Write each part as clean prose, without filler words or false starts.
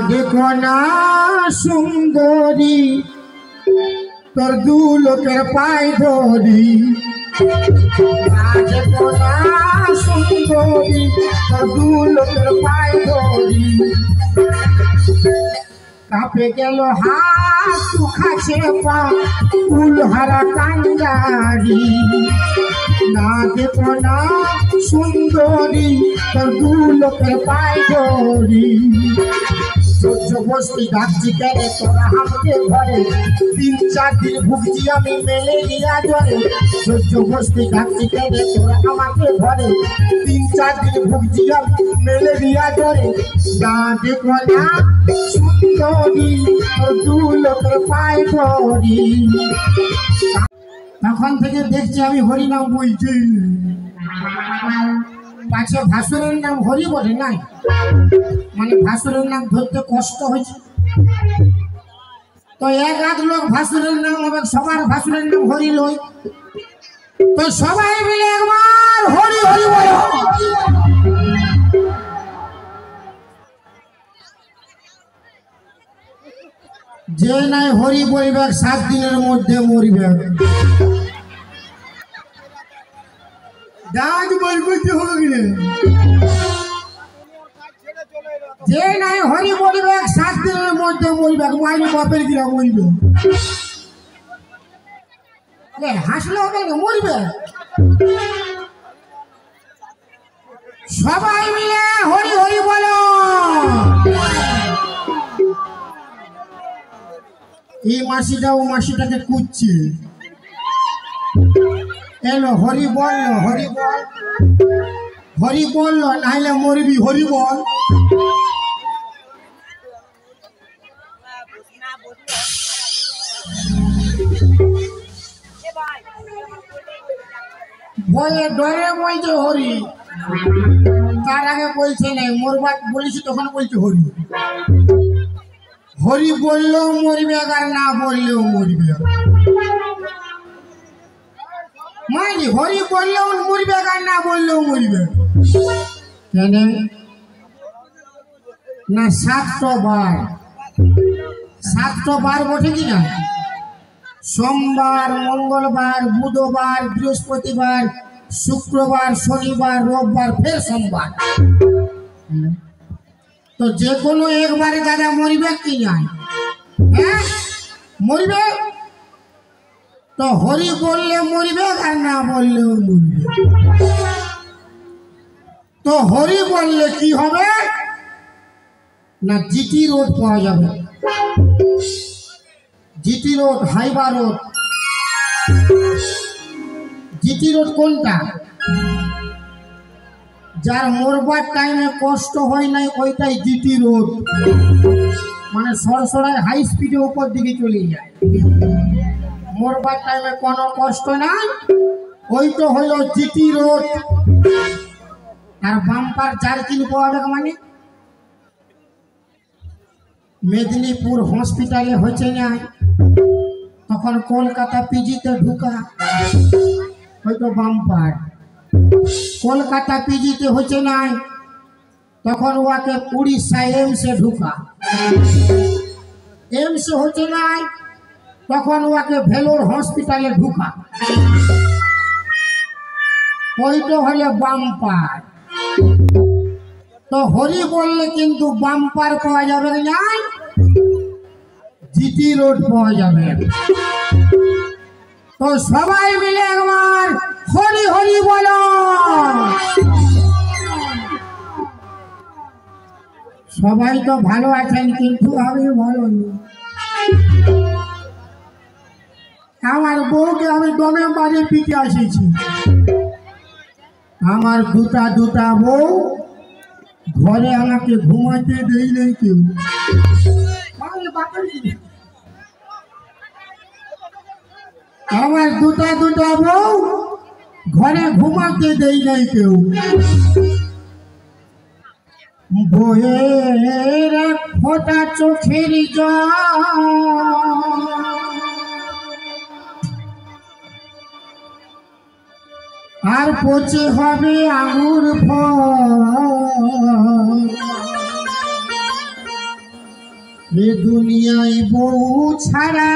देखो ना सुंदरी তোর দু লোকের পায় ধরি দেখো না সুন্দরী তোর দু লোকের পায় ধরি কাঁপে গেল হাত খাছে পা ফুলহারা কান্ডারি না দেখো না সুন্দরী তোর দু লোকের পায় ধরি বস্তি ডাকছি কেন তোরা আমাকে ঘরে 3-4 দিন ভুগছি আমি ম্যালেরিয়া জ্বরে সহ্য বস্তি ডাকছি কেন তোরা আমাকে ঘরে 3-4 দিন ভুগছি আমি ম্যালেরিয়া জ্বরে না দেখো না সুন্দরী দু লোকের পায় ধরি তখন থেকে দেখছি আমি হরিনাম বলছি পাছে ভাসুরের নাম হরি বলে নাই মানে ভাসুরের নাম ধরতে কষ্ট হয়েছে তো এক আধ লোক ভাসুরের নাম হবে সবার ভাসুরের নাম হরি লই তো সবাই মিলে একবার হরি হরি বলো যে নাই হরি বলবে 7 দিনের মধ্যে মরবে দাঁত বলতে হবে কিনে যে নাই হরি বলবে 7 দিনের মধ্যে মরবে মাইনি বাপের গিরা মরবে হাসলে হবে না মরবে সবাই মিলে হরি হরি বলো এই মাসিটা ও মাসিটাকে কুচ্ছি এলো হরি বললো হরি বল হরি বললো নাহলে মরবি হরি বল বলে ডরে বলছে হরি তার আগে বলছে নাই মরবার বলেছি তখন বলছে হরি হরি বললেও মরবে আর না বললেও মরবে মানি হরি বললেও মরবে আর না বললেও মরবে কেন না 700 বার বটে কিনা সোমবার মঙ্গলবার বুধবার বৃহস্পতিবার শুক্রবার শনিবার রোববার ফের সোমবার তো যে কোনো একবারে দাদা মরবে কি নাই হ্যাঁ মরবে তো হরি বললে মরবে আর না বললেও মরবে তো হরি বললে কি হবে না জিটি রোড পাওয়া যাবে GT road highway road GT road কোনটা যার মরবার টাইমে কষ্ট হয় নাই ওইটাই জিটি রোড মানে সরসরায় হাই স্পিডে উপর দিকে চলে যায় মরবার টাইমে কোনো কষ্ট নাই ওই তো হলো জিটি রোড আর বাম্পার জার্কিন পাওয়া যাবে মানে মেদিনীপুর হসপিটালে হয়েছে না তখন কলকাতা পিজিতে ঢুকা হয়তো বাম্পার কলকাতা পিজিতে হচ্ছে নাই তখন ওকে উড়িষ্যা এমসে ঢুকা এমসে হচ্ছে নাই তখন ওকে ভেলোর হসপিটালে ঢুকা ওই তো হলে বাম্পার তো হরি বললে কিন্তু বাম্পার পাওয়া যাবে না জিটি রোড পাওয়া যাবে তো সবাই মিলে একবার হরি হরি বলো সবাই তো ভালো আছেন কিন্তু আমি ভালো নেই আমার বউকে আমি দমে বাড়ি পিঠে আসেছি আমার দুটা বউ ঘরে আমাকে ঘুমাতে দেই নেই কেউ আমার দুটা দুটা বউ ঘরে ঘুমাতে দেই নাই কেউ বইয়ের এক ফোঁটা চোখের জল আর পচে হবে আঙুর ফল এ দুনিয়ায় বউ ছাড়া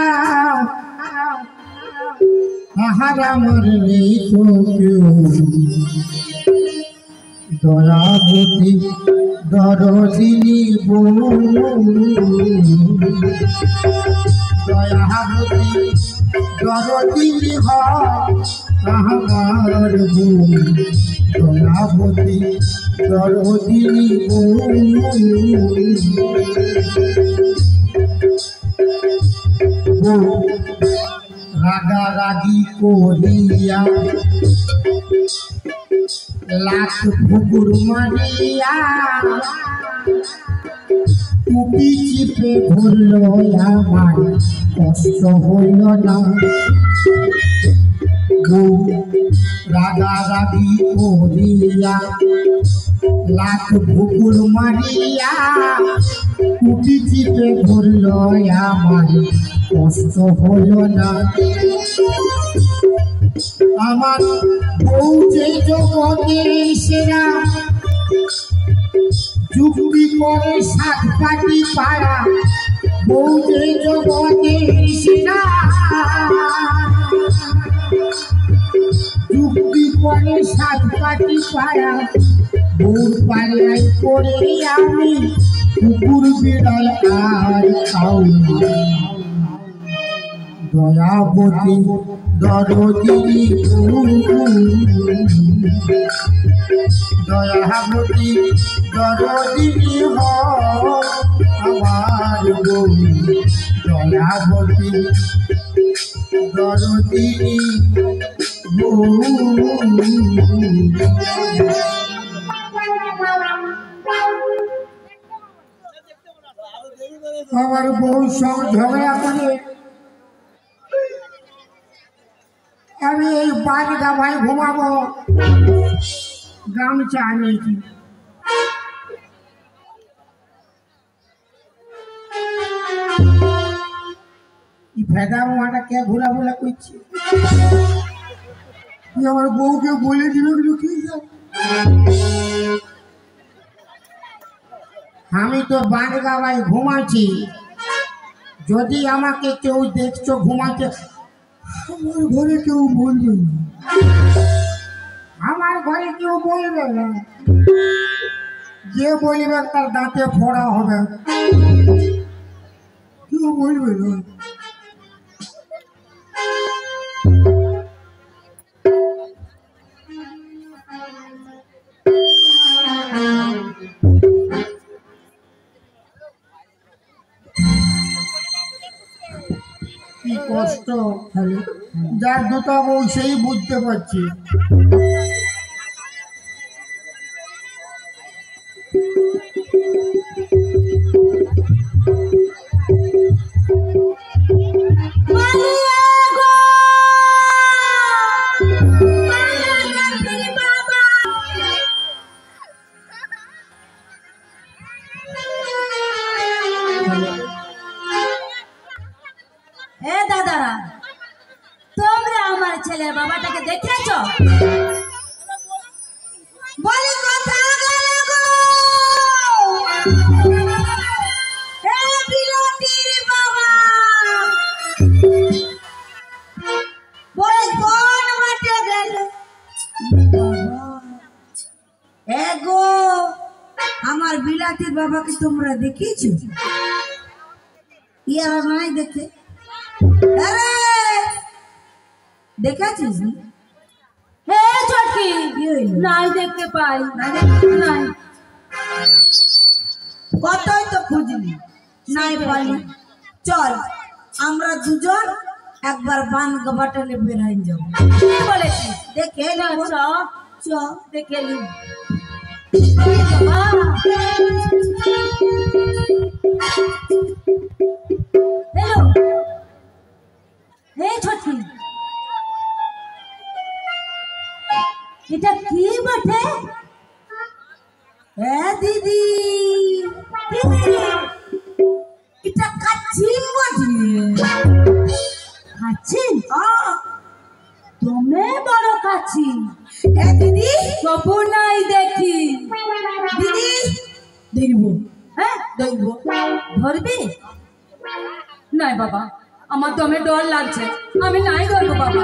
আহার আমার নেই তো কেউ দয়াবতী দরদিনী বউ দয়াবতী দরদিনী আমার বউ দয়াবতী দরদিনী বউ রাগারাগি করিয়া লাখ পুকুর মারিয়া টুপি চিপে ধরল আমার কষ্ট হইল না বউ রাগারাগি করিয়া লাখ পুকুর মারিয়া টুপি চিপে ধরল আমার কষ্ট হইল না আমার বউ যে জগতের সেরা যুক্তি করে সাত পাটি পাড়া বউ যে জগতের সেরা যুক্তি করে সাত পাটি পাড়া বউর পাড়ায় করে আমি কুকুর বিড়াল আর খাও দয়াবতী দরদিনী দয়াবতী দরদিনী আমার বউ দয়াবতী দরদিনী আমার বউ সব ঝগড়া করে আমি এই বাড়ি গাভায় ঘুমাবো গামছা আনিয়েছি ফেদা মাটা কে ঘোরাফেরা করছে আমার বউকে বলে দিল কি আমি তো বাড়ি গাভায় ঘুমাচ্ছি যদি আমাকে কেউ দেখছো ঘুমাচ্ছে আমার ঘরে কেউ বলবে না আমার ঘরে কেউ বলবে না যে বলবে তার দাঁতে ফোড়া হবে কেউ বলবে না কি কষ্ট যার দুটো বউ সেই বুঝতে পারছি দাদারা তোমরা আমার ছেলের বাবাটাকে দেখেছো বলি কথা বাবা বলে কোন মাঠে গেল এগো আমার বিলাতির বাবাকে তোমরা দেখিয়েছো ইয়ার নাই দেখে দেখেছিস নাই দেখতে পাই নাই কতই তো খুঁজলি নাই পাইনি চল আমরা দুজন একবার বান বাটালে বেরাই যাবো বলেছি দেখে চ দেখে নি হ্যালো হে ছোটি এটা কি বটে? দিদি দিদি, এটা কাচিম বটে। কাচিম? তুমি বড় কাচিম। দিদি কবু নাই দেখি। দিদি ধরব? হ্যাঁ ধরব। ধরবি? নাই বাবা, আমার দমে ডর লাগছে, আমি নাই ধরবো বাবা।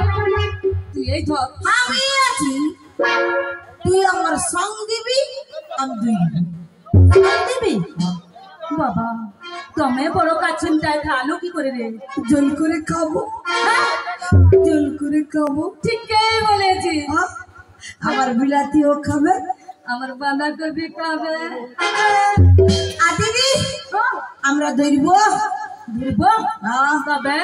তুই এই ধর। আমি আছি, তুই আমার সঙ্গ দিবি, আমি দিবি। বাবা তুমি বড় কাচিমটাই খালো কি করে রে? জল করে খাবো। জল করে খাবো, ঠিকই বলেছি। আমার বিলাতিও খাবে, আমার বাঁধাকপি খাবে। দিদি আমরা ধরব? ধরব তবে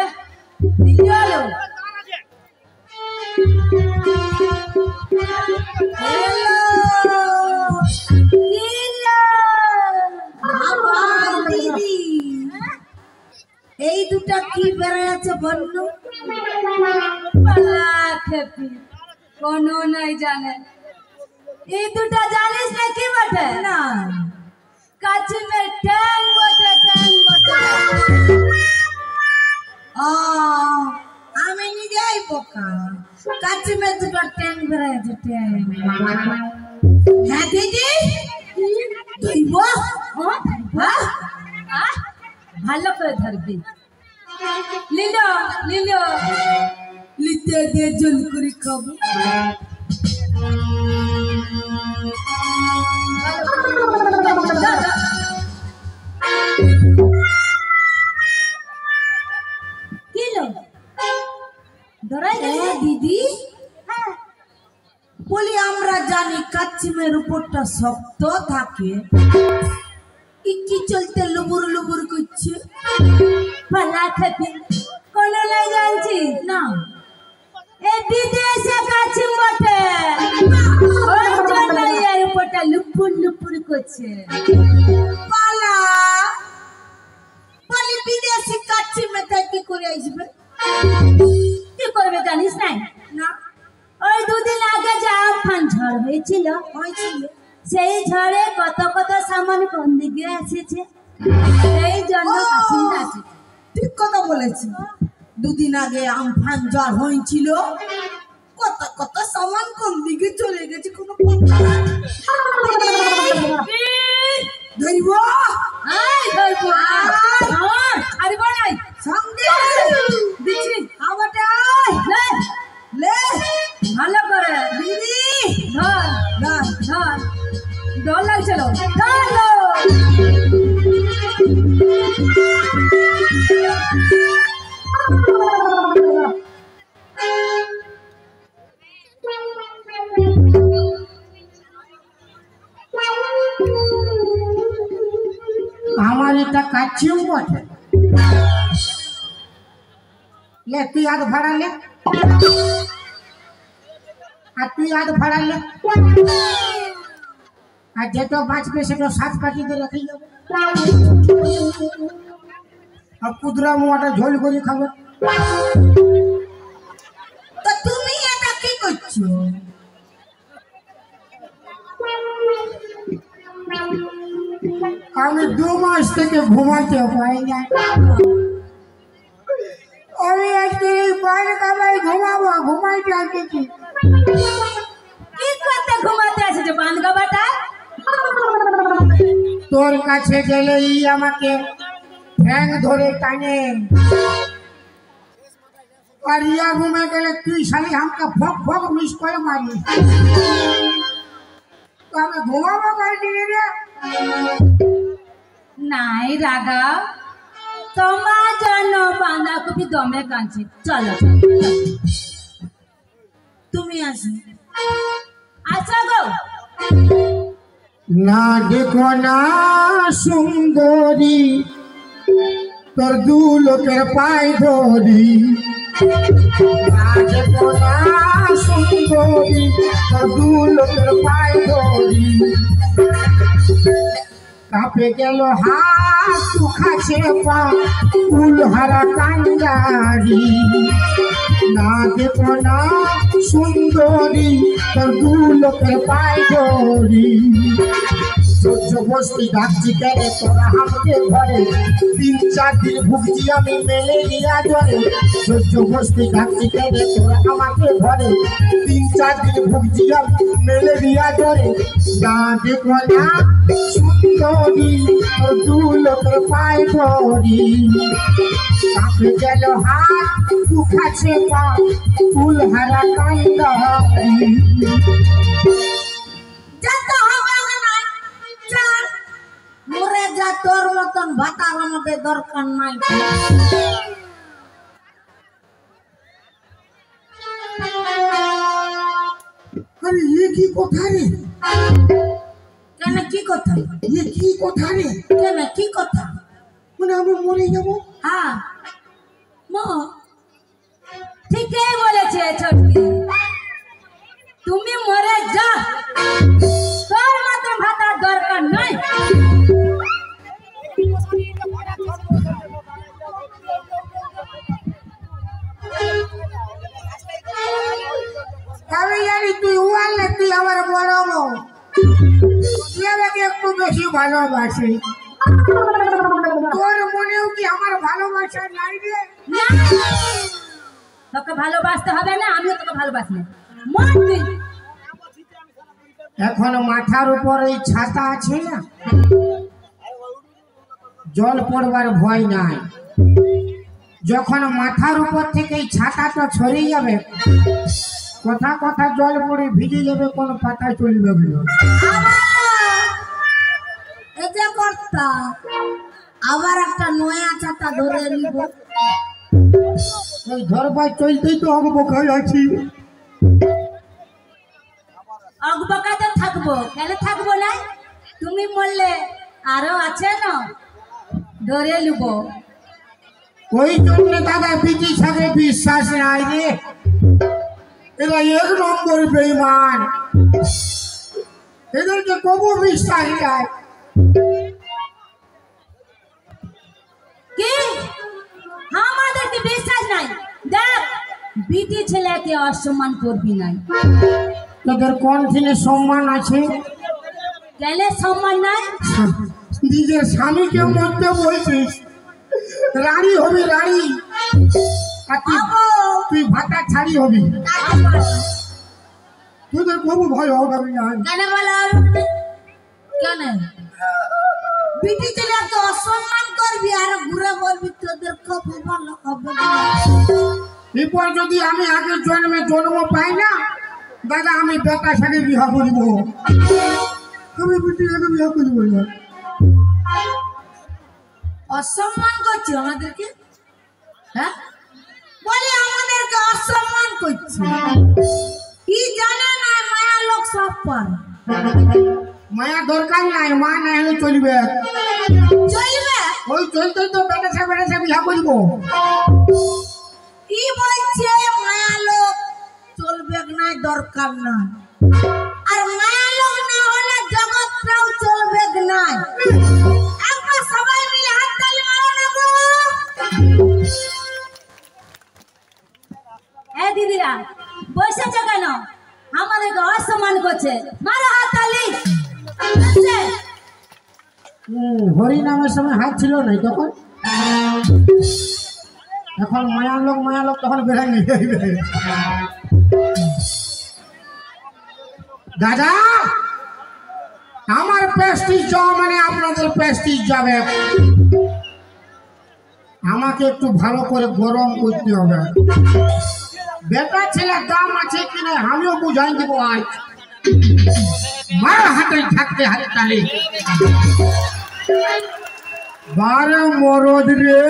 এই দুটা কি বেড়ে আছে বললো? কোনো নাই জানে। এই দুটা জানিস না কি বটে? না। কাচিমের ট্যাং বটে, ট্যাং বটে। আমি নিজেই বোকা। কাচিমের দুটো ট্যাং বেড়ে আছে, ট্যাং। হ্যাঁ দিদি ধরব? ভালো করে ধরবি। লিলো লিলো লিতে দে, জল করে খাবো। দিদি বলি আমরা জানি কাচিমের উপরটা শক্ত থাকে, কি চলতে লুবুর লুবুর করছে? পালা খাবি? কোন নাই জানছি না। এ বিদেশে কাচিম বটে, ওই জন্য এর উপরটা লুপুর লুপুর করছে। পালা বলি বিদেশি কাচিমে তাই কি করে আসবে? কি করবে জানিস নাই? না। ওই দুদিন আগে যে আমফান ঝড় হয়েছিল, সেই ঝড়ে কত কত সামান কোন দিকে এসেছে, এই জন্য কাচিমটা এসেছে। ঠিক কথা বলেছি। দুদিন আগে আমফান ঝড় হয়েছিল, কত কত সামান কোন দিকে চলে গেছে কোনো কথা নাই। ধরব? ধরব। আরে বানাই সঙ্গে দিচ্ছি। ভালো করে দিদি ধর ধর ধর, ডর লাগছিল। আমার এটা কাচিম বটে। ले तू याद भाड़ा ले, तू याद भाड़ा ले, जे तो बाँच पे से तो 7 पार्टी दे रखी जाओ। अब कुदरा मुआटा झोल করে খাবে। তো তুমি এটা কি করছো? আমি 2 মাস থেকে ঘুমাতে পাই না। আমি আজকে বাইরে কামাই ঘুমাবো, ঘুমাইতে আসছি। কি করতে ঘুমাতে আসে যে বানগা বাটা? তোর কাছে গেলেই আমাকে ঠ্যাং ধরে টানে, আর ইয়া ঘুমে গেলে তুই শালি আমাকে ফক ফক মিস করে মারি। তো আমি ঘুমাবো কাইনি রে। নাই রাগা, তোমার জন্য বাঁধাকপি দমে কাঁদছে। চলো তুমি আসো। আচ্ছা গো না দেখো না সুন্দরী, তোর 2 লোকের পাই ধরি। না দেখো না সুন্দরী, তোর 2 লোকের পাই ধরি। কাঁপে গেল হাত, তু খাছে পা, ফুল হারা কান্ডারি। না দেখো না সুন্দরী তোর দু লোকের পায় ধরি সহ্য বস্তি ডাকছি কেন তোরা আমাকে ঘরে 3-4 দিন ভুগছি আমি ম্যালেরিয়া জ্বরে সহ্য বস্তি ডাকছি কেন তোরা আমাকে ঘরে 3-4 দিন ভুগছি আমি ম্যালেরিয়া জ্বরে না দেখো না সুন্দরী তোর দু লোকের পায় ধরি কাঁপে গেল হাত দুখাছে পা ফুল হারা কান্দারি মরে যা তোর মতন ভাতার আমাদের দরকার নাই আরে এ কি কথা রে কেন কি কথা এ কি কথা রে কেন কি কথা মানে আমি মরে যাবো হ্যাঁ মো ঠিকই বলেছে ছোটকি তুমি মরে যা তোর মতন ভাতার দরকার নাই আমি জানি তুই ওয়ালে তুই আমার বড় বউ তুই আমাকে একটু বেশি ভালোবাসি তোর মনেও কি আমার ভালোবাসা নাই রে না তোকে ভালোবাসতে হবে না আমিও তোকে ভালোবাসি না মর তুই এখন মাথার উপর এই ছাতা আছে না জল পড়বার ভয় নাই যখন মাথার উপর থেকে এই ছাতাটা ছড়িয়ে যাবে কথা কথা জল পড়ে ভিজে যাবে কোন পাতা চলবে না এটা কর্তা আবার একটা নয়া ছাতা ধরে নিব ওই ধরবার চলতেই তো আমি বোকাই আছি অগবকাতে থাকবো কেন থাকবো না তুমি বললে আরো আছে না ধরে নিব ওই জন্য দাদা পিটি সাথে বিশ্বাস নাই রে এরা 1 নম্বর বেঈমান এদেরকে কবু বিশ্বাস যায় কি আমাদেরকে বিশ্বাস নাই দেখ বিটি ছেলেকে অসম্মান করবি নাই তোদের কোন দিনে সম্মান আছে কেন সম্মান নাই নিজের স্বামীকে মরতে বলছিস রানী হবি রানী আর তুই ভাতা ছাড়ি হবি তোদের কবু ভয় হবে না কেন বলো কেন বিটি ছেলেকে অসম্মান করবি আর ঘুরে বলবি তোদের কবু ভালো হবে এরপর যদি আমি আগের জন্মে জন্ম পাই না দাদা আমি বেটার সাথে বিবাহ করিব আমি বিটির সাথে বিবাহ করিব না অসম্মান করছি আমাদেরকে হ্যাঁ বলি আমাদেরকে অসম্মান করছি কি জানে না মায়া লোক সব পার মায়া দরকার নাই মা না হলে চলবে চলবে ওই চলতে তো বেটার সাথে বিবাহ করিব কি বলছে মায়া লোক চলবে না দরকার না আর মায়া লোক না হলে জগৎটাও চলবে না একবার সবাই মিলে হাত তালি মারো না গো এই দিদিরা বসেছো কেন আমাদেরকে অসম্মান করছে মারো হাত তালি হরি নামের সময় হাত ছিল না তখন এখন মায়া লোক তখন বেড়াই দাদা আমার প্রেস্টিজ যাওয়া মানে আপনাদের প্রেস্টিজ যাবে আমাকে একটু ভালো করে গরম করতে হবে বেটা ছেলের দাম আছে কিনা আমিও বুঝাই দিব আজ মার হাতে থাকতে হাতে তালি বারে মরদ রে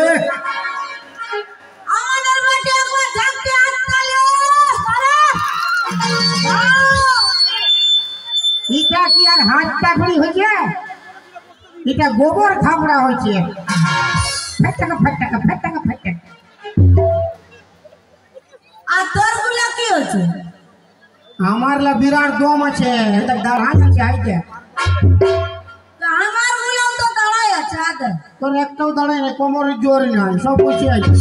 আমাদের মাঠে একবার ঝাঁকতে হাত তালি এটা কি আর হাত চাকরি হয়েছে এটা গোবর খাবড়া হয়েছে আর তোর গুলা কি হচ্ছে আমার লা বিরাট দম আছে এটা দাঁড়া আছে আইতে আমার গুলো তো দাঁড়াই আছে আগে তোর একটাও দাঁড়ায় না কোমরের জোর নাই সব বসে আছে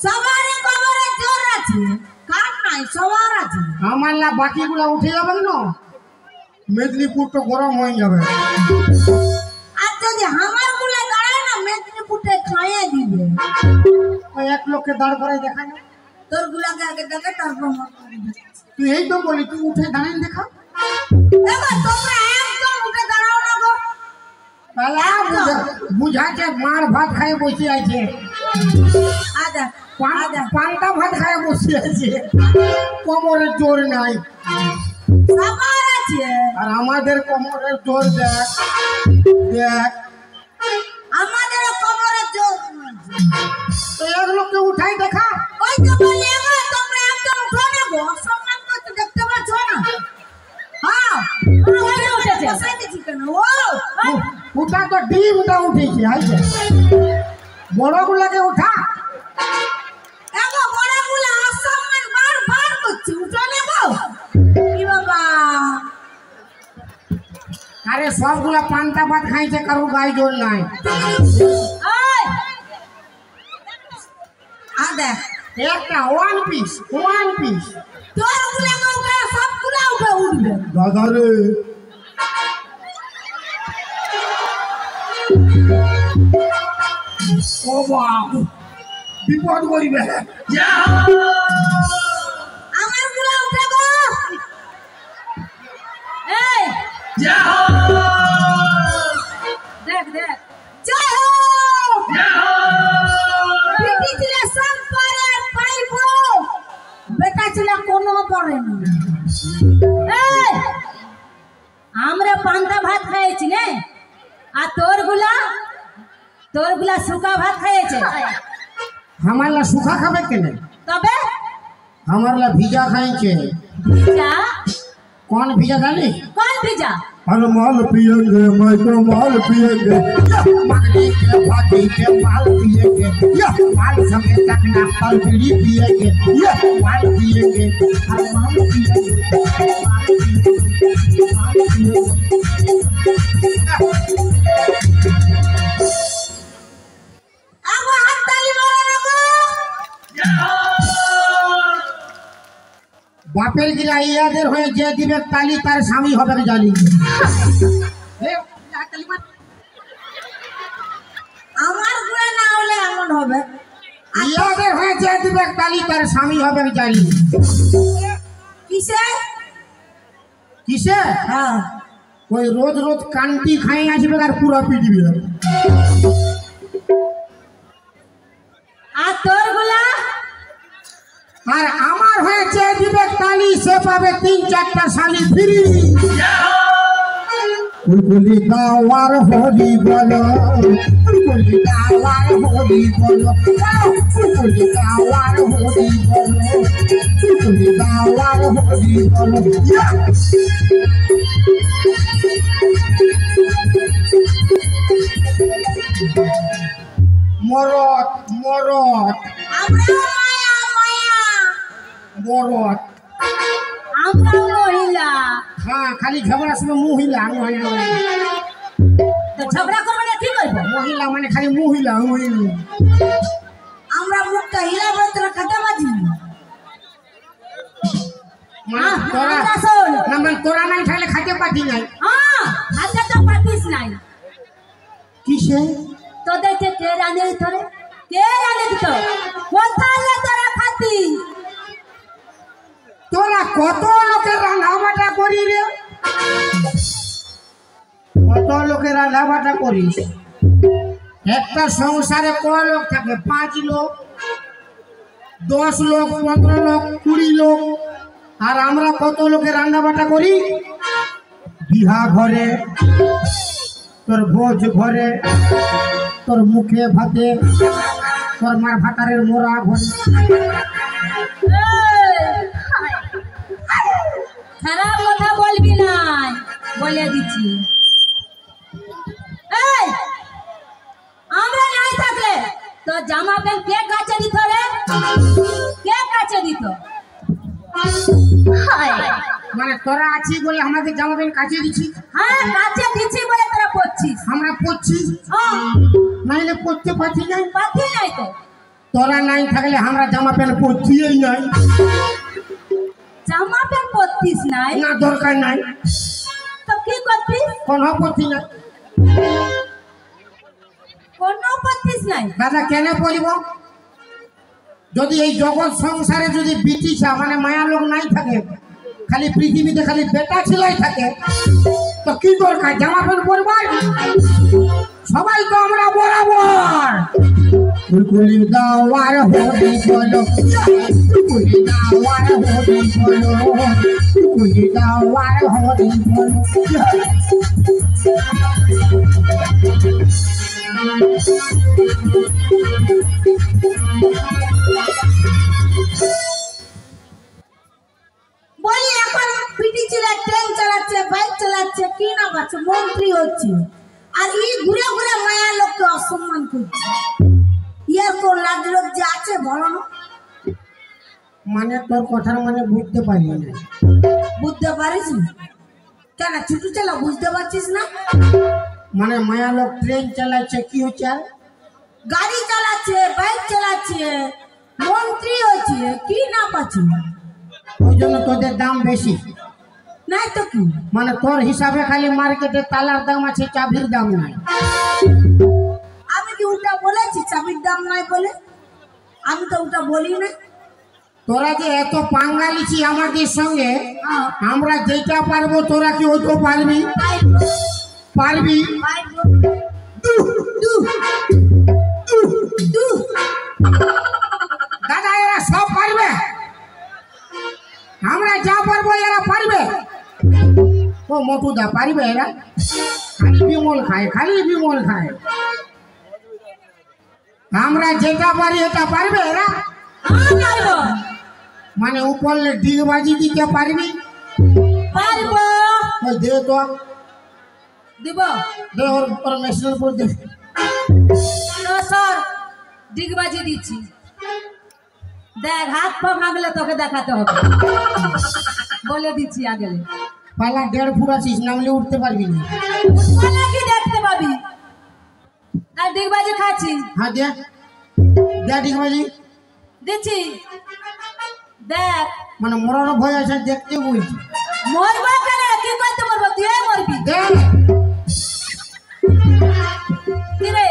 সবারই কবরে জোর আছে আছে কার নাই সবার আছে আমার না বাকিগুলো উঠে যাবে না মেদিনীপুর তো গরম হয়ে যাবে আর যদি আমার গুলো দাঁড়ায় না মেদিনীপুরে খাইয়ে দিবে ওই এক লোককে দাঁড় করাই দেখা না তোর গুলাকে আগে দেখে তারপর আমার করবে। তুই এই তো বলি তুই উঠে দাঁড়িয়ে দেখা এবার তোমরা একদম উঠে দাঁড়াও না গো পালা বুঝাচ্ছে মার ভাত খায় বসে আছে আদা আদা পান্তা ভাত খায় বসে আছে কোমরের জোর নাই সবার আছে আর আমাদের কোমরের জোর দেখ দেখ আমাদের কোমরের জোর তো এক লোককে উঠাই দেখা ওই তো বলি এবার তোমরা একদম উঠো না গো সম্মান করতে দেখতে পাচ্ছ না হ্যাঁ ওই উঠেছে বসাই দিছি কেন ও উঠা তো ডিমটা উঠেছে আইছে বড়গুলাকে উঠা এগো বড়গুলা অসম্মান বার করছে উঠো না গো কি বাবা আরে সবগুলা পান্তা ভাত খাইছে কারো গায়ে জোর নাই এই আদা একটা ওয়ান পিস তোর গুলা উঠে সবগুলা উঠবে দাদা রে ও বাপ বিপদ করিবে আমার গুলা উঠে গো এই দেখ জয় হো বেটি ছিল সম্পরে পাইবো বেটা ছিল কোনো পড়ে না এই আমরা পান্তা ভাত খাইছি নে আর তোর গুলা শুকা ভাত খাইছে हमारा सूखा खावे के नहीं তবে हमारा भीजा खाएंगे ভিজা कौन भीजा जाने কোন ভিজা हम माल पिएंगे मैं तो माल पिएंगे माली के भाती के माल पिएंगे या माल संगे तकना फल बीड़ी पिएंगे या माल पिएंगे हम माल আগো হাত তালি মারো না গো बापेर गिला यादेर होए जे दिबे ताली तार स्वामी होबे जाली ए ताली मार আমার গুলা না হলে এমন হবে यादेर होए जे दिबे ताली तार स्वामी होबे जाली কিসে किसे হ্যাঁ कोई रोज रोज कांटी खाए आसबे আর पूरा पी दिबे আর তোর গুলা আর আমার হয়ে যে দিবে তালি সে পাবে 3-4টা শালি ফ্রি কুলকুলি দাওয়ার হরি বলো কুলকুলি দাওয়ার হরি বলো কুলকুলি দাওয়ার হরি বলো কুলকুলি দাওয়ার হরি বলো মরত মরত আমরা মায়া মায়া মরত আমরা মহিলা हाँ खाली झगड़ा सुनो महिला তো ঝগড়া করবে না কি করবো महिला माने खाली महिला আমরা মুখটা হিলাবো তোরা কাটা বাজি तोरा আমরা শোন ना मन तोरा नहीं खाले खाते पाती नहीं হ্যাঁ হাতে তো পাতিস নাই किसे তোদেরকে কে জানে তোরে কে জানে তো কোথায় তোরা খাতি तोरा কত লোকের রান্না বাটা করি রে কত লোকের রান্না বাটা করিস একটা সংসারে কয় লোক থাকে 5 লোক 10 লোক 15 লোক 20 লোক আর আমরা কত লোকের রান্না বাটা করি বিহা ঘরে তোর ভোজ ঘরে তোর মুখে ভাতে তোর মার ভাতারের মোরা ঘরে খারাপ কথা বলবি না বলে দিচ্ছি এই আমরা নাই থাকলে তো জামা প্যান্ট কে কাচে দিত রে কে কাচে দিত মানে তোরা আছি বলে আমাদের জামা প্যান্ট কাচিয়ে দিচ্ছি হ্যাঁ কাচে দিচ্ছি বলে তোরা পড়ছিস আমরা পড়ছি হ্যাঁ নাইলে পড়তে পারছি না পাতি নাই তো তোরা নাই থাকলে আমরা জামা প্যান্ট পরছিই নাই। জামা প্যান্ট পরতিস নাই? না, দরকার নাই। তো কি করতিস? কোন পরছি না। কোন পরতিস নাই? দাদা কেন বলিব, যদি এই জগৎ সংসারে যদি বিটিছা মানে মায়া লোক নাই থাকে, খালি পৃথিবীতে খালি বেটা ছেলাই থাকে, তো কি দরকার জামা প্যান্ট পরবার? সবাই তো আমরা বরাবর। ফুলকুলি দাওয়ার হরি বলো, ফুলকুলি দাওয়ার হরি বলো, ফুলকুলি দাওয়ার হরি বলো। বলি এখন পিটি ছেলে ট্রেন চালাচ্ছে, বাইক চালাচ্ছে, কি না পাচ্ছে, মন্ত্রী হচ্ছে, আর এই ঘুরে ঘুরে মায়া লোককে অসম্মান করছে। ইয়ার তো লাজ লজ্জা আছে বলো না? মানে তোর কথার মানে বুঝতে পারি না। বুঝতে পারিস না কেন? ছুটু চালা বুঝতে পারছিস না? মানে মায়া লোক ট্রেন চালাচ্ছে, কি হচ্ছে? আর গাড়ি চালাচ্ছে, বাইক চালাচ্ছে, মন্ত্রী হচ্ছে, কি না পাচ্ছে? ওই জন্য তোদের দাম বেশি। নাই তো কি? মানে তোর হিসাবে খালি মার্কেটে তালার দাম আছে, চাবির দাম নাই। আমি কি ওটা বলেছি চাবির দাম নাই বলে? আমি তো ওটা বলি না। তোরা যে এত পাঙ্গালিছি আমাদের সঙ্গে, হ্যাঁ, আমরা যেটা পারবো তোরা কি ওইটা পারবি? পারবি? দাদা এরা সব পারবে, আমরা যা পারবো এরা পারবে। ও মটুদা পারবে? এরা খালি বিমল খায়, খালি বিমল খায়। আমরা যেটা পারি এটা পারবে এরা? মানে উপরলে ডিগবাজি দিতে পারবি? পারবো। ওই দে তো, দিব দে ওর মেশিনের উপর দে। স্যার ডিগবাজি দিচ্ছি, দেখ হাত পা ভাঙলে তোকে দেখাতে হবে, বলে দিচ্ছি আগে। পালা 1.5 ফুট আছিস, নামলে উঠতে পারবি না। কি দেখতে পাবি? আর ডিগবাজি খাচ্ছি। হ্যাঁ দে, দে ডিগবাজি দিচ্ছি, দেখ। মানে মরার ভয় আছে, দেখতে বলছি। মরবো কেন? কি করতে মরবো? তুই মরবি। দে কি রে?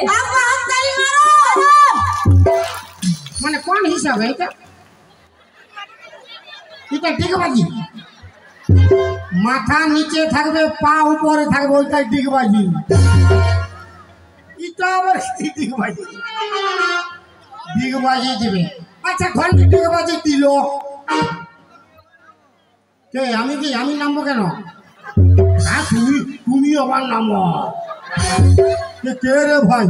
মানে কোন হিসাবে এটা? এটা ডিগবাজি। মাথা নিচে থাকবে, পা উপরে থাকবে, ওইটাই ডিগবাজি। এটা আবার কি ডিগবাজি? ডিগবাজি দিবে। আচ্ছা ঘন্টা ডিগবাজি দিল, কে আমি কি আমি নামবো কেন? হ্যাঁ তুমি আবার নামো। কে রে ভাই?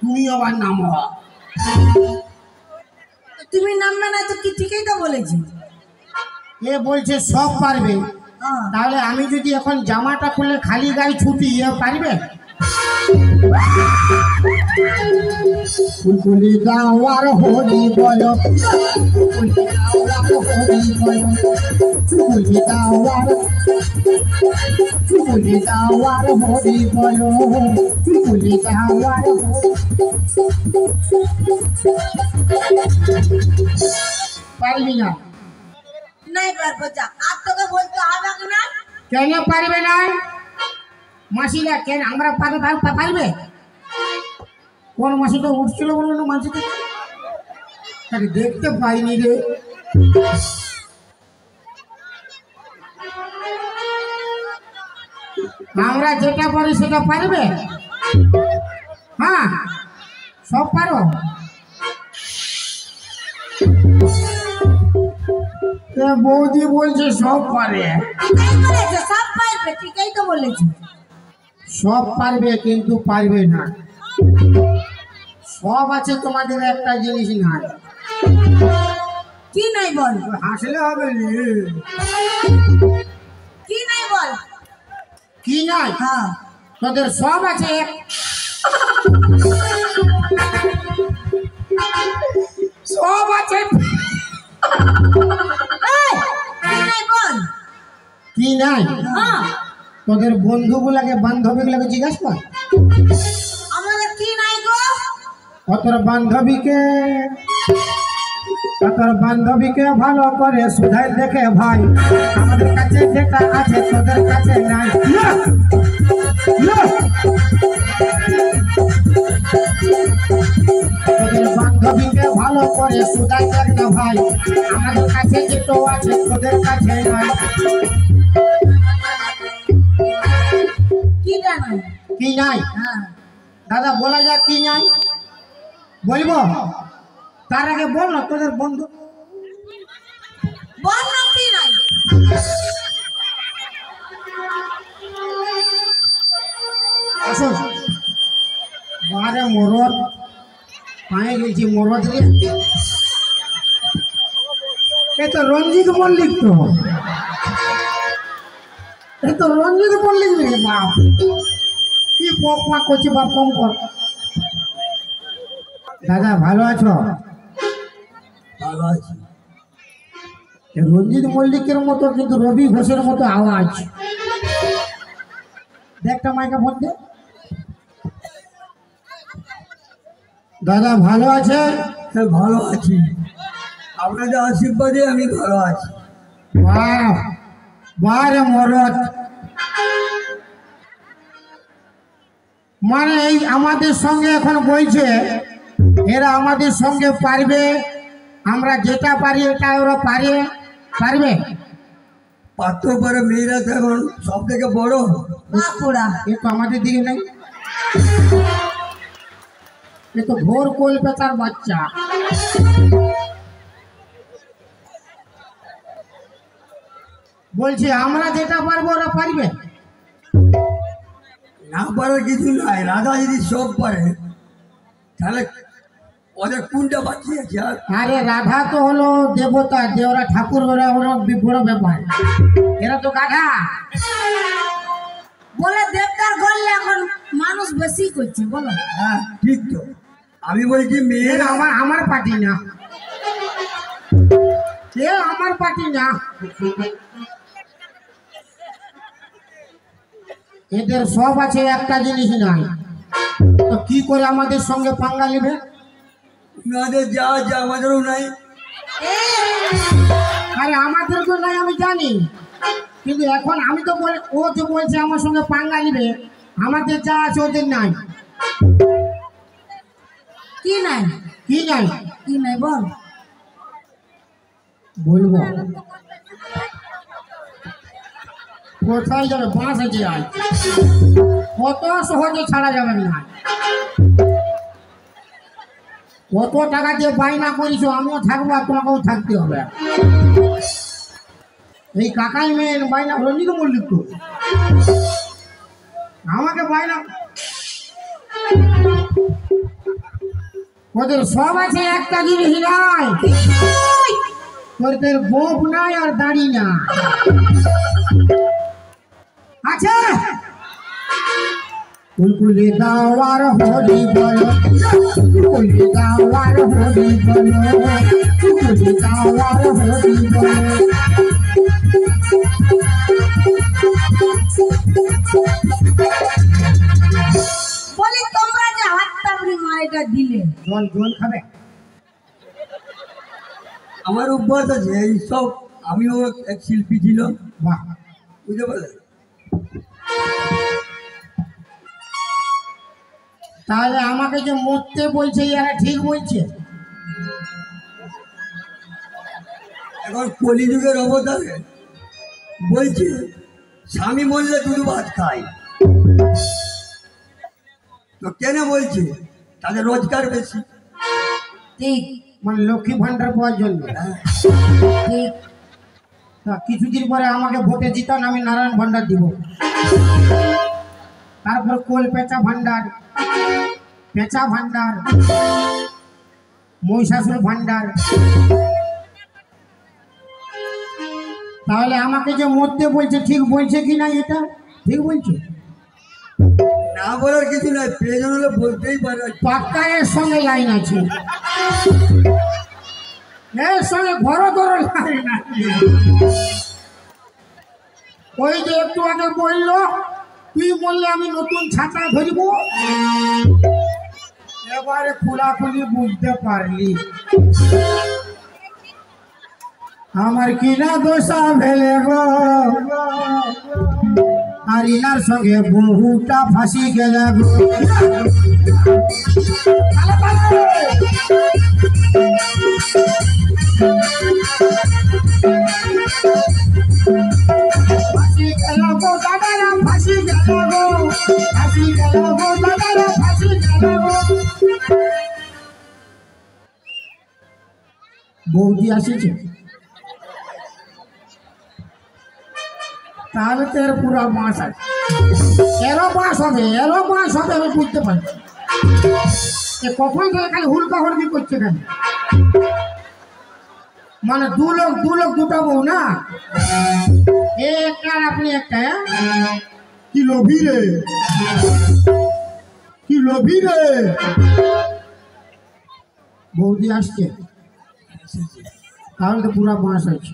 তুমি আবার নামো। তুমি নামবে না তো কি? ঠিকই তো বলেছি। এ বলছে সব পারবে, তাহলে আমি যদি এখন জামাটা খুলে খালি গায়ে ছুটি, এ পারবে? ফুলকুলি দাওয়ার হরি বলো, ফুলকুলি দাওয়ার হরি বলো, ফুলকুলি দাওয়ার, ফুলকুলি দাওয়ার হরি বলো, ফুলকুলি দাওয়ার। পারবি না? নাই পারবো, যা। আর তোকে বলতে হবে না। কেন পারবে না? মাসিরা কেন আমরা পারবে? কোন মাসিটা উঠছিল বললো না? মাসিটা তাকে দেখতে পাইনি রে। আমরা যেটা পারি সেটা পারবে? হ্যাঁ সব পারো। বৌদি বলছে সব পারে। সব পারবে, ঠিকই তো বলেছি। সব পারবে কিন্তু পারবে না। সব আছে, তোমাদের একটা জিনিস নাই। কি নাই বল? হাসলে হবে রে। কি নাই বল? কি নাই? হ্যাঁ তোদের সব আছে, সব আছে। কি নাই বল? কি নাই? হ্যাঁ তোদের বন্ধুগুলাকে বান্ধবীগুলাকে জিজ্ঞাসা কর। আমাদের কি নাই গো? তোর বান্ধবীকে ভালো করে সুধাই দেখে ভাই, আমাদের কাছে যেটা আছে তোদের কাছে নাই। তোদের বান্ধবীকে ভালো করে সুধাই দেখ না ভাই, আমাদের কাছে যেটা আছে তোদের কাছে নাই। কি নাই? দাদা বলা যাক কি নাই, বলবো? তার আগে বল না তোদের বন্ধু বারে মরদ পায়ে গেছি, মরদ রে এ তো রঞ্জিত মল্লিক, তো রঞ্জিত মল্লিক রে বাপ, কি বকমা করছি বাপ, কম কর। দাদা ভালো আছো? ভালো আছি। রঞ্জিত মল্লিকের মতো কিন্তু রবি ঘোষের মতো আওয়াজ। দেখটা মাইকা ফোন দে। দাদা ভালো আছে? হ্যাঁ ভালো আছি, আপনাদের আশীর্বাদে আমি ভালো আছি। বাহ বারে মরদ, মানে এই আমাদের সঙ্গে এখন বলছে এরা আমাদের সঙ্গে পারবে, আমরা যেটা পারি এটা ওরা পারবে। পারতেও পারে, মেয়েরা তো এখন সব থেকে বড়। এ তো আমাদের দিকে নেই, এ তো ঘোর কলকাতার বাচ্চা। বলছি আমরা যেটা পারবো ওরা পারবে। না পারার কিছু নাই, রাধা যদি সব পারে তাহলে ওদের কোনটা বাকি আছে? আর আরে রাধা তো হলো দেবতা, দেওরা ঠাকুর, ওরা হলো বড় ব্যাপার, এরা তো গাধা। বলে দেবতার গড়লে এখন মানুষ বেশি করছে, বলো? হ্যাঁ ঠিক তো, আমি বলছি মেয়েরা আমার পার্টি না, আমার পার্টি না, এদের সব আছে, একটা জিনিস নাই। তো কি করে আমাদের সঙ্গে পাঙ্গা নেবে? ওনাদের যা আছে আমাদেরও নাই। আরে আমাদের তো নাই আমি জানি, কিন্তু এখন আমি তো বলে ও যে বলছে আমার সঙ্গে পাঙ্গা নেবে, আমাদের যা আছে ওদের নাই। কি নাই? কি নাই? কি নাই বল? বলবো কোথায় যাবে? বাঁশ আছে আজ, কত সহজে ছাড়া যাবে না। কত টাকা দিয়ে বায়না করিস, আমিও থাকবো আর তোমাকেও থাকতে হবে। এই কাকাই মেয়ের বায়না রঞ্জিত মল্লিক তো আমাকে বায়না, ওদের সব আছে, একটা জিনিস নাই, তোদের গোপ নাই আর দাড়ি না আছে। কুলকুলি গাওয়ার হরি বল, কুলকুলি গাওয়ার হরি বল, কুলকুলি গাওয়ার হরি বল। বলি তোমরা যে হাতটা মাইটা দিলে, জল খাবে? আমার অভ্যাস আছে এইসব, আমিও এক শিল্পী ছিল, বাহ, বুঝতে পারলেন? তাহলে আমাকে যে মরতে বলছে এরা ঠিক বলছে? এখন কলিযুগের অবতারে বলছে স্বামী মরলে দুধ ভাত খায়, তো কেন বলছে? তাদের রোজগার বেশি। ঠিক মানে লক্ষ্মী ভান্ডার পাওয়ার জন্য। ঠিক। তা কিছুদিন পরে আমাকে ভোটে জিতান, আমি নারায়ণ ভান্ডার দিব, তারপর কোল পেঁচা ভান্ডার, পেঁচা ভান্ডার, মহিষাসুর ভান্ডার। তাহলে আমাকে যে মরতে বলছে ঠিক বলছে কি না? এটা ঠিক বলছে? না বলার কিছু নাই, প্রয়োজন হলে বলতেই পারে। পাক্কা এর সঙ্গে লাইন আছে, এর সঙ্গে ঘর ধরো লাইন আছে। ওই যে একটু আগে বললো তুই বললে আমি নতুন ছাতা ধরব, এবারে খোলাখুলি বুঝতে পারলি আমার কিনা দোষা ভেলে গো, আর ইনার সঙ্গে বহুটা ফাঁসি গেলে গো। ফাঁসি গেল গো দাদারা, ফাঁসি গেল গো, ফাঁসি গেল গো দাদারা, ফাঁসি গেল গো। বৌদি আসিছে, তাহলে তো এর পুরো মাস আছে, এরও মাস হবে, এরও মাস হবে, আমি বুঝতে পারছি। কখন থেকে খালি হুলকা হুলকি করছে কেন? মানে দু লোক দুটা বউ না, একটা আর আপনি একটা। কি লোভী রে, কি লোভী রে। বৌদি আসছে, তাহলে তো পুরা মাস আছে।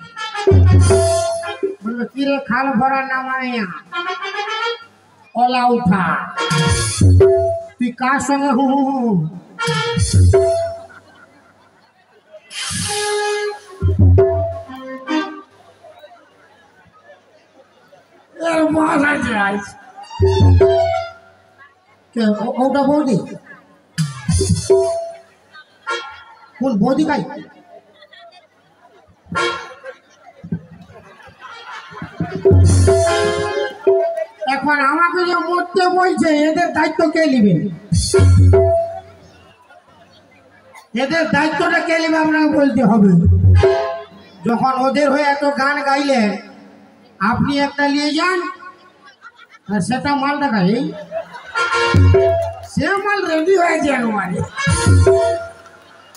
বলবে কি রে খাল ভরা নামাইয়া ওলা উঠা, তুই কার সঙ্গে হু হু হু? ওটা বৌদি, কোন বৌদি খাই? এখন আমাকে যে মরতে বলছে, এদের দায়িত্ব কে নিবে? এদের দায়িত্বটা কে নিবে আপনাকে বলতে হবে। যখন ওদের হয়ে এত গান গাইলেন, আপনি একটা নিয়ে যান, আর সেটা মালটা খাই, সে মাল রেডি হয়েছে একবারে,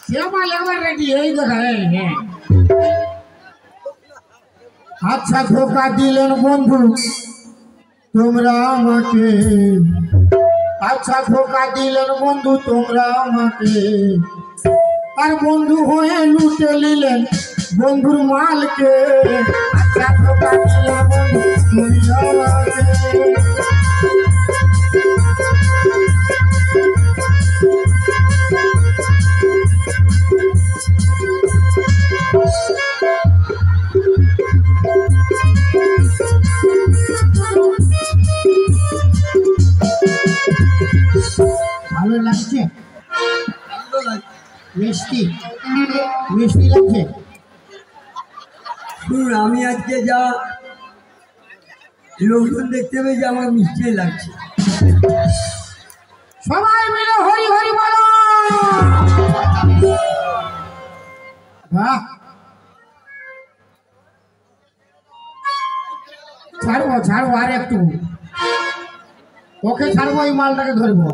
সে মাল একবার রেডি এই দেখা। হ্যাঁ, আচ্ছা ধোকা দিলেন বন্ধু তোমরা আমাকে, আচ্ছা ধোকা দিলেন বন্ধু তোমরা আমাকে, আর বন্ধু হয়ে লুটে নিলেন বন্ধুর মালকে। আচ্ছা ধোকা দিলেন বন্ধু তোমরা আমাকে। ভালো লাগছে, মিষ্টি মিষ্টি লাগছে। শুনুন, আমি আজকে যা লোকজন দেখতে পেয়েছি আমার মিষ্টি লাগছে। সবাই মিলে হরি হরি বলো। বাহ, ছাড়বো ছাড়বো, আর একটু ওকে ছাড়বো, এই মালটাকে ধরবো।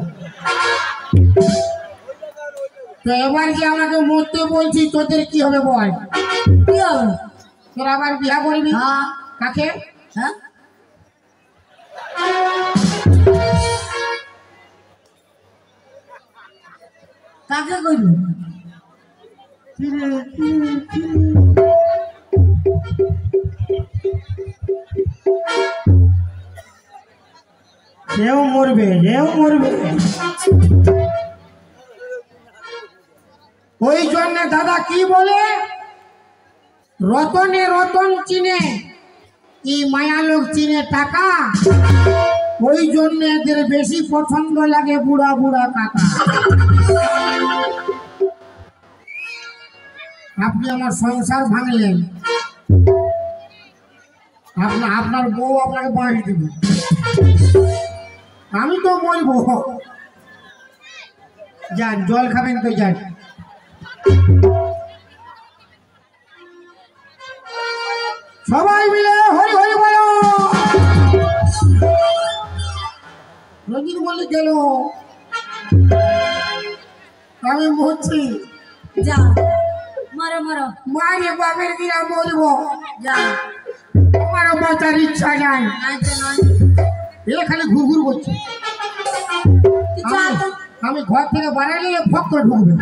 তো এবার যে আমাকে মরতে বলছি, তোদের কি হবে বল? কি হবে? তোরা আবার বিয়া করবি? হ্যাঁ। কাকে? হ্যাঁ, কাকে কইব? সেও মরবে, সেও মরবে। ওই জন্য দাদা কি বলে, রতনে রতন চিনে, কি মায়া লোক চিনে টাকা। ওই জন্য এদের বেশি পছন্দ লাগে বুড়া বুড়া কাকা। আপনি আমার সংসার ভাঙলেন, আপনার বউ আপনাকে বাঁশ দিবে, আমি তো মরবো। যান জল খাবেন তো যান। সবাই মিলে হরি হরি বলো। রঞ্জিত বলে গেল, আমি মরছি। যা মারো মারো, মারে বাপের কিনা মরবো, যা। আমারও বাঁচার ইচ্ছা নাই। নাই তো নয়, এ খালি ঘুরঘুর করছে। তুই যা তো। আমি ঘর থেকে বাড়ালে ফক করে ঢুকবে।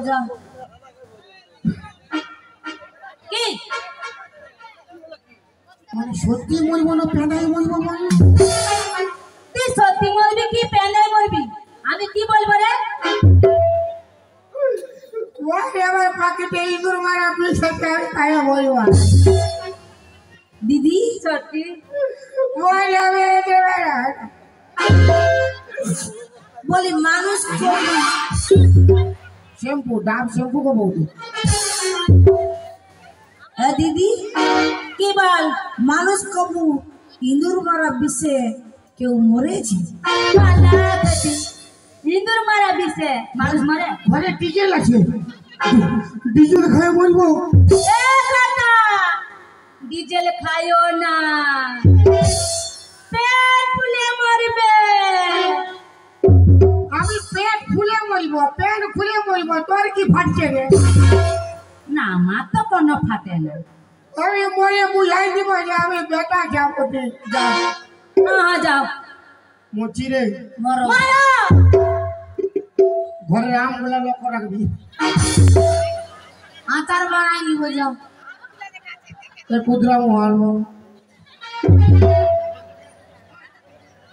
যা। কি মানে সত্যি মরবো না পেঁদাই মরবো? মানে তুই সত্যি মরবি কি পেন্দাই মরবি? আমি কি বলবো রে? বাড়িতে ইঁদুর মারা বিষয়টা তাই বলবো দিদি সত্যি বলি মানুষ শ্যাম্পু ডাব শ্যাম্পু को বৌদি হ্যাঁ দিদি কি বল? মানুষ কবু ইঁদুর মারা বিষে কেউ মরেছে? ইঁদুর মারা বিষে মানুষ মরে? ঘরে ডিজেল আছে ডিজেল খায় বলবো ডিজেল খাইও না, পেট ফুলে মরবে। আমি পেট ফুলে মরবো পেট ফুলে মরবো তোর কি ফাটছে রে না আমার তো কোনো ফাটে না। আমি মরে বুঝাই দিব যে আমি বেটা যাবো যাও হ্যাঁ যাও মরছি রে মরো মারো। ঘরে আমগুলা লক্ষ্য রাখবি আচার বানাই নিব যাও তোর কুদরা মারবো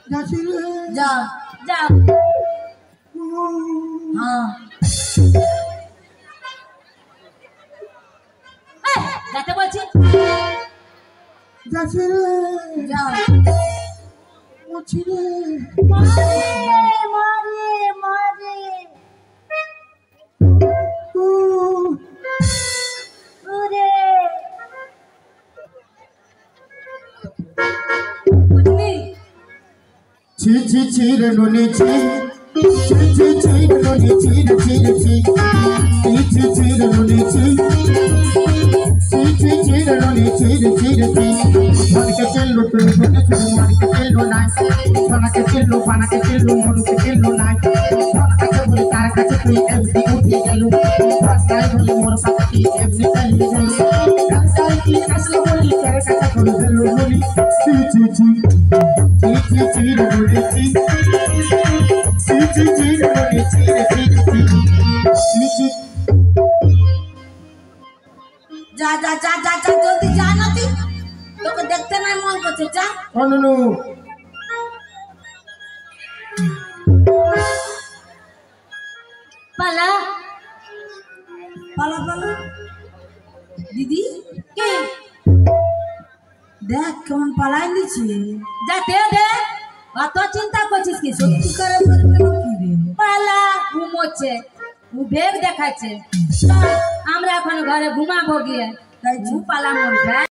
যাচ্ছি রে যাও যাও হ্যাঁ এই, যেতে বলছি। যাচ্ছি রে যাও মরছি রে মরে মরে মরে ওরে বুঝলি? ছি ছি ছি রে নুনি ছি ছি ছি ছি রে নুনি ছি রে ছি রে ছি ছি ছি ছি রে নুনি ছি ছি ছি ছি রে নুনি ছি রে ছি রে ছি মনকে চিল্লু তুই মনকে চিল্লু মনকে চিল্লু নাই মনকে চিল্লু মনকে চিল্লু মনকে চিল্লু নাই মনকে বলি তার কাছে তুই এমনি উঠে গেল রাস্তায় বলি মোর পাখি এমনি চলে গেল রাস্তায় কি আসলে বলি তার কাছে করে দিল বলি ছি ছি ছি ছি ছি রে নুনি ছি ছি ছি ছি রে নুনি ছি রে ছি ছি ছি ছি যা যা যা যা যা জলদি যা না তুই তোকে দেখতে নাই মন করছে যা অনুনু পালা পালা পালা দিদি কি দেখ কেমন পালাই দিচ্ছে যাতে দে, অত চিন্তা করছিস কি? সত্যি করে বলবে কি রে পালা ঘুমোচ্ছে, ও বেগ দেখাচ্ছে। চল, আমরা এখন ঘরে ঘুমাবো গিয়ে। তাই পালা মরবে।